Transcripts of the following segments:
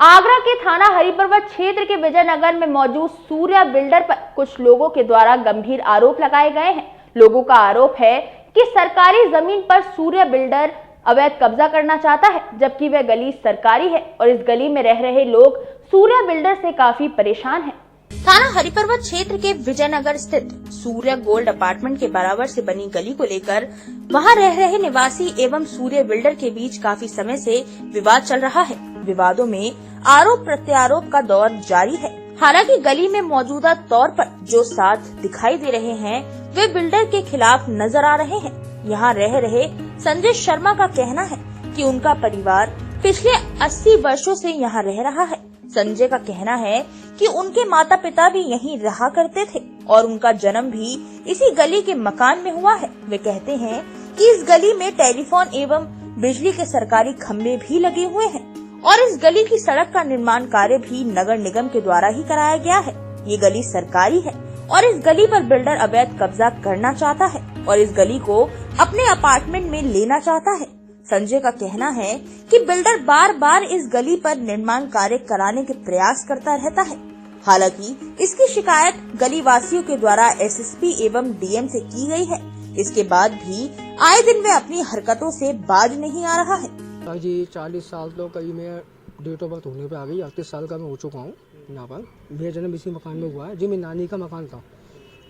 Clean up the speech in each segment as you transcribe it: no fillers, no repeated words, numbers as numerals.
आगरा के थाना हरिपर्वत क्षेत्र के विजयनगर में मौजूद सूर्या बिल्डर पर कुछ लोगों के द्वारा गंभीर आरोप लगाए गए हैं। लोगों का आरोप है कि सरकारी जमीन पर सूर्या बिल्डर अवैध कब्जा करना चाहता है, जबकि वह गली सरकारी है और इस गली में रह रहे लोग सूर्या बिल्डर से काफी परेशान हैं। थाना हरिपर्वत क्षेत्र के विजयनगर स्थित सूर्या गोल्ड अपार्टमेंट के बराबर से बनी गली को लेकर वहां रह रहे निवासी एवं सूर्या बिल्डर के बीच काफी समय से विवाद चल रहा है। विवादों में आरोप प्रत्यारोप का दौर जारी है। हालांकि गली में मौजूदा तौर पर जो साथ दिखाई दे रहे हैं वे बिल्डर के खिलाफ नजर आ रहे हैं। यहाँ रह रहे संजय शर्मा का कहना है कि उनका परिवार पिछले 80 वर्षों से यहाँ रह रहा है। संजय का कहना है कि उनके माता पिता भी यहीं रहा करते थे और उनका जन्म भी इसी गली के मकान में हुआ है। वे कहते हैं कि इस गली में टेलीफोन एवं बिजली के सरकारी खंभे भी लगे हुए हैं और इस गली की सड़क का निर्माण कार्य भी नगर निगम के द्वारा ही कराया गया है। ये गली सरकारी है और इस गली पर बिल्डर अवैध कब्जा करना चाहता है और इस गली को अपने अपार्टमेंट में लेना चाहता है। संजय का कहना है कि बिल्डर बार बार इस गली पर निर्माण कार्य कराने के प्रयास करता रहता है। हालांकि इसकी शिकायत गली वासियों के द्वारा एसएसपी एवं डीएम से की गई है। इसके बाद भी आए दिन वे अपनी हरकतों से बाज नहीं आ रहा है। जी 40 साल तो कई में डेट ऑफ बर्थ होने पे आ गई। 38 साल का मैं हो चुका हूँ। यहाँ पर मेरा जन्म इसी मकान में हुआ है। जी मेरी नानी का मकान था,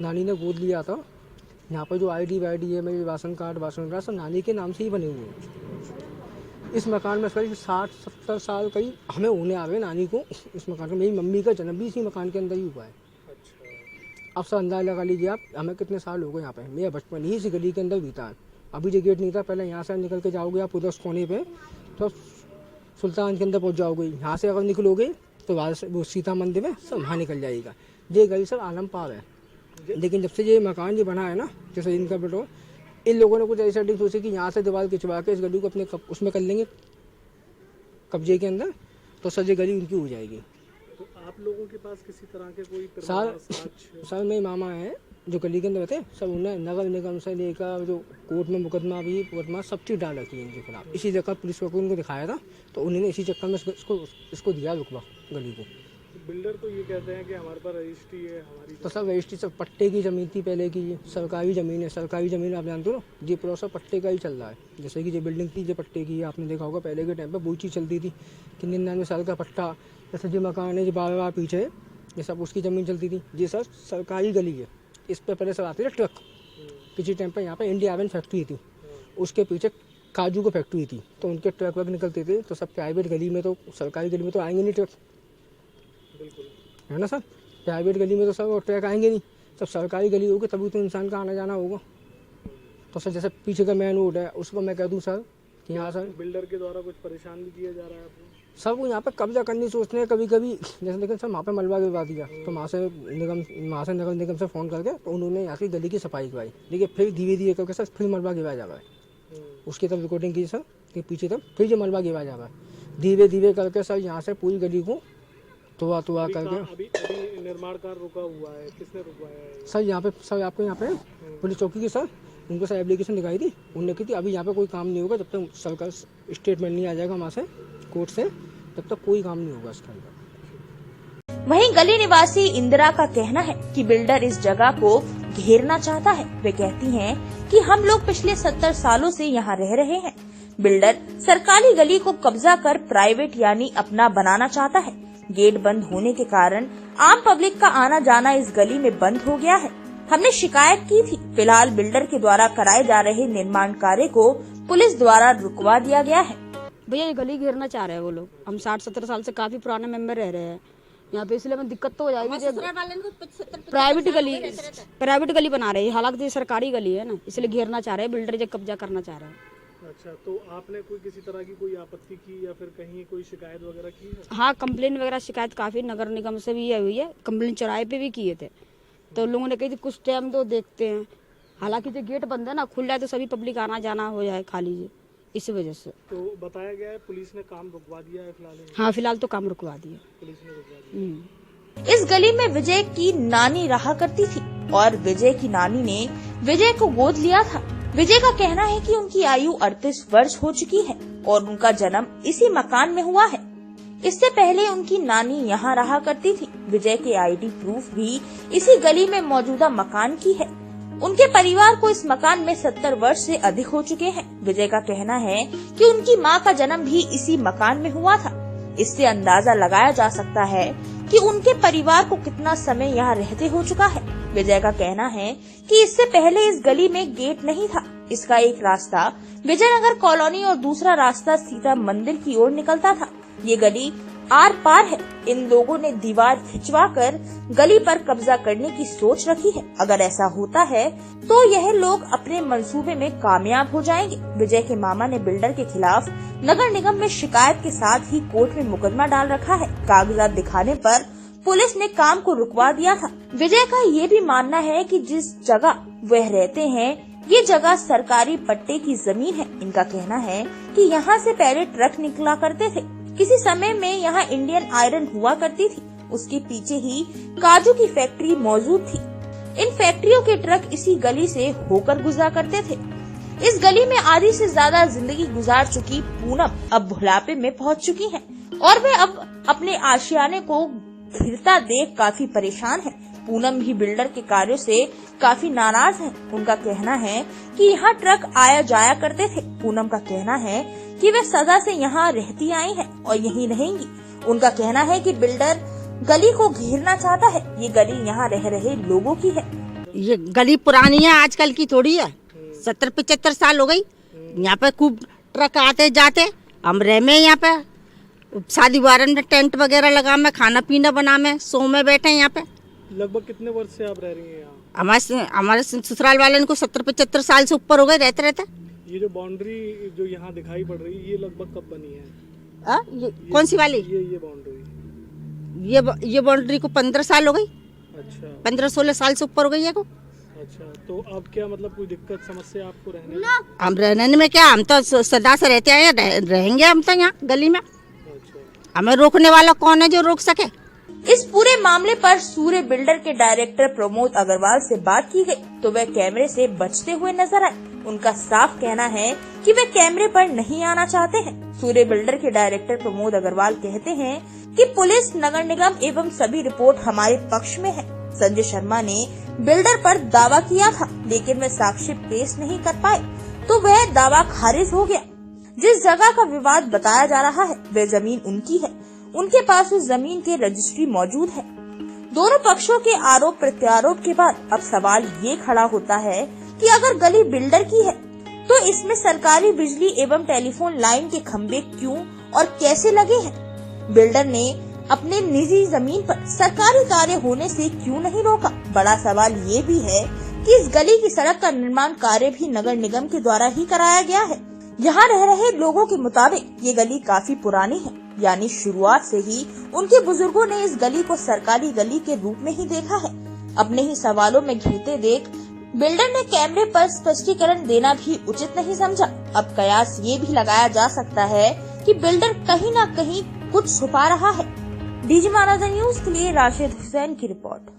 नानी ने गोद लिया था। यहाँ पर जो आईडी वाईडी है, मेरे राशन कार्ड सब नानी के नाम से ही बने हुए हैं। इस मकान में करीब 60-70 साल कई हमें होने आ गए नानी को। इस मकान में मेरी मम्मी का जन्म भी इसी मकान के अंदर ही हुआ है। अब सब अंदाजा लगा लीजिए आप, हमें कितने साल हो गए यहाँ पे। मेरा बचपन ही इसी गली के अंदर बीता है। अभी जो गेट नहीं था, पहले यहाँ से निकल के जाओगे आप उधर कोने पे तो सुल्तान के अंदर पहुँच जाओगे। यहाँ से अगर निकलोगे तो वहाँ से वो सीता मंदिर में सब वहाँ निकल जाएगा। ये गली सब आलम पार है। लेकिन जब से ये मकान जो बना है ना, जैसे इनका बेटो, इन लोगों ने कुछ ऐसा सोचे कि यहाँ से दीवार खिंचवा के इस गली को अपने उसमें कर लेंगे कब्जे के अंदर, तो सर ये गली उनकी हो जाएगी। तो आप लोगों के पास किसी तरह के कोई सर मेरे मामा हैं जो गली के अंदर रहते, सब उन्हें नगर निगम से लेकर जो कोर्ट में मुकदमा सब चीज़ डाल रखी है इनके खिलाफ। इसी जगह पुलिस को उनको दिखाया था तो उन्होंने इसी चक्कर में इसको दिया रुकवा गली को। बिल्डर तो ये कहते हैं कि हमारे पास रजिस्ट्री है हमारी, तो सब रजिस्ट्री सब पट्टे की ज़मीन थी पहले की। ये सरकारी ज़मीन है। सरकारी ज़मीन आप जानते हो, ये प्रोसेस पट्टे का ही चल रहा है। जैसे कि ये बिल्डिंग थी ये पट्टे की, आपने देखा होगा पहले के टाइम पर वो चीज़ चलती थी कि 99 साल का पट्टा। जैसे जो मकान है जो 12 पीछे है, ये सब उसकी ज़मीन चलती थी। ये सर सरकारी गली है। इस पर पहले सब आते थे ट्रक। किसी टाइम पर यहाँ पर इंडिया आवन फैक्ट्री थी, उसके पीछे काजू की फैक्ट्री थी, तो उनके ट्रक वर्क निकलते थे। तो सब प्राइवेट गली में, तो सरकारी गली में तो आएंगे नहीं ट्रक, है ना सर। प्राइवेट गली में तो सब ट्रक आएंगे नहीं, सब सरकारी गली होगी तभी तो इंसान का आना जाना होगा। तो सर जैसे पीछे का मेन रोड है उसको मैं कह दूँ सर कि यहाँ सर बिल्डर के द्वारा कुछ परेशान भी किया जा रहा है आपको? सब वो यहाँ पे कब्जा करनी सोचते हैं कभी कभी जैसे, लेकिन सर वहाँ पे मलबा गिरवा दिया तो वहाँ से नगर निगम से फ़ोन करके तो उन्होंने यहाँ की गली की सफाई करवाई। लेकिन फिर धीरे धीरे करके सर फिर मलबा गिरवाया जा रहा है। उसकी तब रिकॉर्डिंग की सर कि पीछे तक फिर जो मलबा गिरवाया जा रहा है धीरे धीरे करके सर यहाँ से पूरी गली को तुआ करके। अभी निर्माण कार्य रुका हुआ है, किसने रुकवाया है? सर यहाँ पे सर आपको यहाँ पे पुलिस चौकी की सर उनको सर एप्लीकेशन दिखाई थी, उन्होंने की थी अभी यहाँ पे कोई काम नहीं होगा जब तक सरकार स्टेटमेंट नहीं आ जाएगा वहाँ से कोर्ट से, तब तक कोई काम नहीं होगा इसके अंदर। वहीं गली निवासी इंदिरा का कहना है कि बिल्डर इस जगह को घेरना चाहता है। वे कहती हैं कि हम लोग पिछले 70 सालों से यहाँ रह रहे हैं। बिल्डर सरकारी गली को कब्जा कर प्राइवेट यानी अपना बनाना चाहता है। गेट बंद होने के कारण आम पब्लिक का आना जाना इस गली में बंद हो गया है। हमने शिकायत की थी। फिलहाल बिल्डर के द्वारा कराए जा रहे निर्माण कार्य को पुलिस द्वारा रुकवा दिया गया है। भैया ये गली घेरना चाह रहे हैं वो लोग। हम 60-70 साल से काफी पुराने मेंबर रह रहे हैं यहाँ पे, इसलिए हमें दिक्कत तो हो जाएगी। प्राइवेट गली बना रहे हैं, हालांकि सरकारी गली है ना, इसलिए घेरना चाह रहे हैं। बिल्डर जो कब्जा करना चाह रहे हैं। अच्छा, तो आपने कोई किसी तरह की कोई आपत्ति की या फिर कहीं कोई शिकायत वगैरह की है? हाँ, कंप्लेन वगैरह शिकायत काफी नगर निगम से भी हुई है। कंप्लेन चौराहे पे भी किए थे तो लोगों ने कही थी कुछ टाइम तो देखते हैं। हालांकि जो गेट बंद है ना, खुल जाए तो सभी पब्लिक आना जाना हो जाए खाली इस वजह से। तो बताया गया है पुलिस ने काम रुकवा दिया है फिलहाल? हाँ, फिलहाल तो काम रुकवा दिया पुलिस ने रुकवा दिया। इस गली में विजय की नानी रहा करती थी और विजय की नानी ने विजय को गोद लिया था। विजय का कहना है कि उनकी आयु 38 वर्ष हो चुकी है और उनका जन्म इसी मकान में हुआ है। इससे पहले उनकी नानी यहाँ रहा करती थी। विजय के आईडी प्रूफ भी इसी गली में मौजूदा मकान की है। उनके परिवार को इस मकान में 70 वर्ष से अधिक हो चुके हैं। विजय का कहना है कि उनकी मां का जन्म भी इसी मकान में हुआ था। इससे अंदाजा लगाया जा सकता है कि उनके परिवार को कितना समय यहाँ रहते हो चुका है। विजय का कहना है कि इससे पहले इस गली में गेट नहीं था। इसका एक रास्ता विजयनगर कॉलोनी और दूसरा रास्ता सीता मंदिर की ओर निकलता था। ये गली आर पार है। इन लोगों ने दीवार खिंचवाकर गली पर कब्जा करने की सोच रखी है। अगर ऐसा होता है तो यह लोग अपने मंसूबे में कामयाब हो जाएंगे। विजय के मामा ने बिल्डर के खिलाफ नगर निगम में शिकायत के साथ ही कोर्ट में मुकदमा डाल रखा है। कागजात दिखाने पर पुलिस ने काम को रुकवा दिया था। विजय का ये भी मानना है कि जिस जगह वह रहते हैं ये जगह सरकारी पट्टे की जमीन है। इनका कहना है कि यहाँ से पहले ट्रक निकला करते थे। किसी समय में यहाँ इंडियन आयरन हुआ करती थी। उसके पीछे ही काजू की फैक्ट्री मौजूद थी। इन फैक्ट्रियों के ट्रक इसी गली से होकर गुजरा करते थे। इस गली में आधी से ज्यादा जिंदगी गुजार चुकी पूनम अब बुढ़ापे में पहुँच चुकी है और वे अब अपने आशियाने को घिरता देख काफी परेशान है। पूनम भी बिल्डर के कार्यों से काफी नाराज है। उनका कहना है कि यहाँ ट्रक आया जाया करते थे। पूनम का कहना है कि वे सदा से यहाँ रहती आई हैं और यहीं रहेंगी। उनका कहना है कि बिल्डर गली को घेरना चाहता है। ये गली यहाँ रह रहे लोगों की है। ये गली पुरानी है, आजकल की थोड़ी है। 70-75 साल हो गई। यहाँ पे खूब ट्रक आते जाते। हम रह में यहाँ पे शादी वारन में टेंट वगैरह लगा में खाना पीना बना में सो में बैठे यहाँ पे। लगभग कितने वर्ष से आप रह रही हैं यहाँ? हमारे ससुराल वाले को 70-75 साल से ऊपर हो गए रहते। ये जो बाउंड्री जो यहाँ दिखाई पड़ रही है ये लगभग कब बनी है? ये कौन सी वाली? ये बाउंड्री ये बाउंड्री को 15 साल हो गई। अच्छा, 15-16 साल से ऊपर हो गई है को। अच्छा, तो अब क्या मतलब कोई दिक्कत समस्या आपको रहने में? हम रहने में क्या, हम तो सदा से रहते आए, रहेंगे हम तो यहाँ गली में। अच्छा, हमें रोकने वाला कौन है जो रोक सके? इस पूरे मामले पर सूर्य बिल्डर के डायरेक्टर प्रमोद अग्रवाल से बात की गई तो वे कैमरे से बचते हुए नजर आए। उनका साफ कहना है कि वे कैमरे पर नहीं आना चाहते हैं। सूर्य बिल्डर के डायरेक्टर प्रमोद अग्रवाल कहते हैं कि पुलिस, नगर निगम एवं सभी रिपोर्ट हमारे पक्ष में है। संजय शर्मा ने बिल्डर पर दावा किया था लेकिन वे साक्ष्य पेश नहीं कर पाए तो वह दावा खारिज हो गया। जिस जगह का विवाद बताया जा रहा है वह जमीन उनकी है। उनके पास उस जमीन के रजिस्ट्री मौजूद है। दोनों पक्षों के आरोप प्रत्यारोप के बाद अब सवाल ये खड़ा होता है कि अगर गली बिल्डर की है तो इसमें सरकारी बिजली एवं टेलीफोन लाइन के खंभे क्यों और कैसे लगे हैं? बिल्डर ने अपने निजी जमीन पर सरकारी कार्य होने से क्यों नहीं रोका? बड़ा सवाल ये भी है कि इस गली की सड़क का निर्माण कार्य भी नगर निगम के द्वारा ही कराया गया है। यहाँ रह रहे लोगों के मुताबिक ये गली काफी पुरानी है, यानी शुरुआत से ही उनके बुजुर्गों ने इस गली को सरकारी गली के रूप में ही देखा है। अपने ही सवालों में घिरते देख बिल्डर ने कैमरे पर स्पष्टीकरण देना भी उचित नहीं समझा। अब कयास ये भी लगाया जा सकता है कि बिल्डर कहीं न कहीं कुछ छुपा रहा है। डीजी मानव न्यूज के लिए राशिद हुसैन की रिपोर्ट।